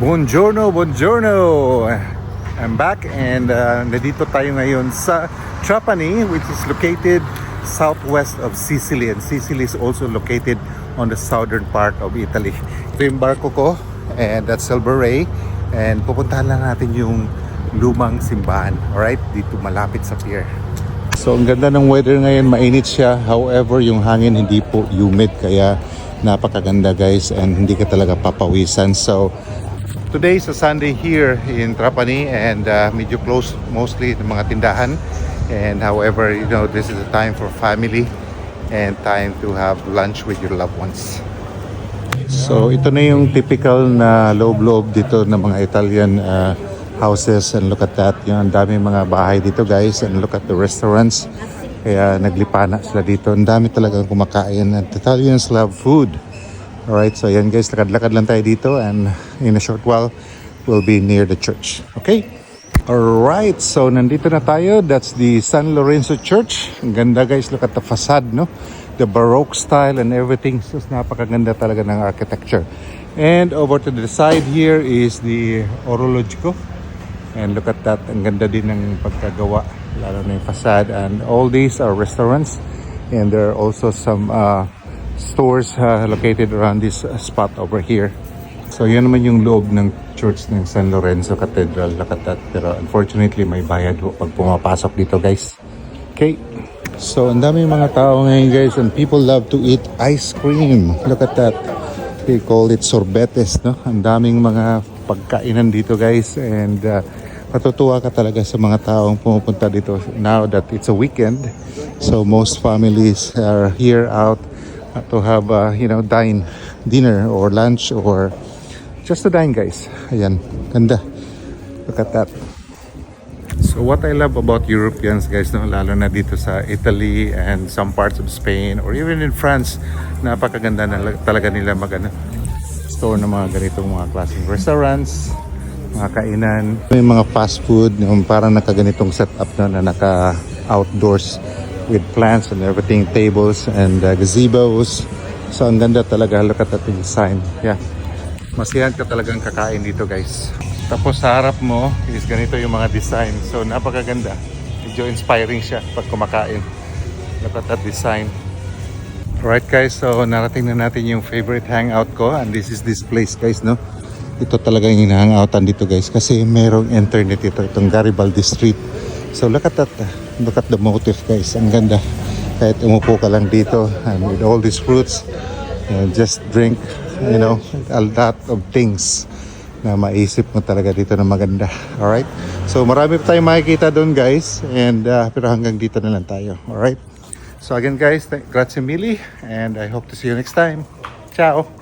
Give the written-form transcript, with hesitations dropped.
Buongiorno, buongiorno! I'm back and nandito tayo ngayon sa Trapani, which is located southwest of Sicily, and Sicily is also located on the southern part of Italy. Ito yung barko ko, and that's Silver Ray, and pupuntahan lang natin yung lumang simbahan, alright? Dito malapit sa pier. So ang ganda ng weather ngayon, mainit siya, however yung hangin hindi po humid, kaya napakaganda guys, and hindi ka talaga papawisan. So today is a Sunday here in Trapani, and medyo close mostly ng mga tindahan. And however, you know, this is a time for family and time to have lunch with your loved ones. So ito na yung typical na loob-loob dito ng mga Italian houses, and look at that. Yung dami mga bahay dito guys, and look at the restaurants. Kaya naglipana sila dito. Ang dami talagang kumakain, and Italians love food. Alright, so yan guys, lakad-lakad lang tayo dito, and in a short while, we'll be near the church. Okay? Alright, so nandito na tayo. That's the San Lorenzo Church. Ang ganda guys, look at the facade, no? The Baroque style and everything. So napakaganda talaga ng architecture. And over to the side here is the Orologico. And look at that, ang ganda din ng pagkagawa, lalo na yung facade. And all these are restaurants. And there are also some stores located around this spot over here. So yan naman yung loob ng church ng San Lorenzo Cathedral. Look at that. Pero unfortunately may bayad pag pumapasok dito guys. Okay. So ang dami mga tao ngayon guys, and people love to eat ice cream. Look at that. They call it sorbetes, no? Ang daming mga pagkainan dito guys, and matutuwa ka talaga sa mga taong pumupunta dito now that it's a weekend. So most families are here out to have dinner or lunch or just to dine guys. Ayan, ganda. Look at that. So what I love about Europeans guys, no, lalo na dito sa Italy and some parts of Spain or even in France, napakaganda na talaga nila store ng mga ganitong mga klaseng restaurants, mga kainan. May mga fast food, yung parang nakaganitong setup na naka outdoors with plants and everything, tables and gazebos. So ang ganda talaga, look at that design. Yeah, masiyahan ka talagang kakain dito guys. Tapos sa harap mo is ganito yung mga design. So napakaganda, medyo inspiring siya pag kumakain. Look at that design. Alright guys, so narating na natin yung favorite hangout ko, and this is this place guys, no? Ito talaga yung hinahangoutan dito guys, kasi merong internet ito, itong Garibaldi Street. So look at that, look at the motif guys, ang ganda. Kahit umupo ka lang dito and with all these fruits, just drink, you know, a lot of things na maisip mo talaga dito na maganda. Alright, so marami pa tayong makikita doon guys, and pero hanggang dito na lang tayo. Alright, so again guys, grazie mille, and I hope to see you next time. Ciao!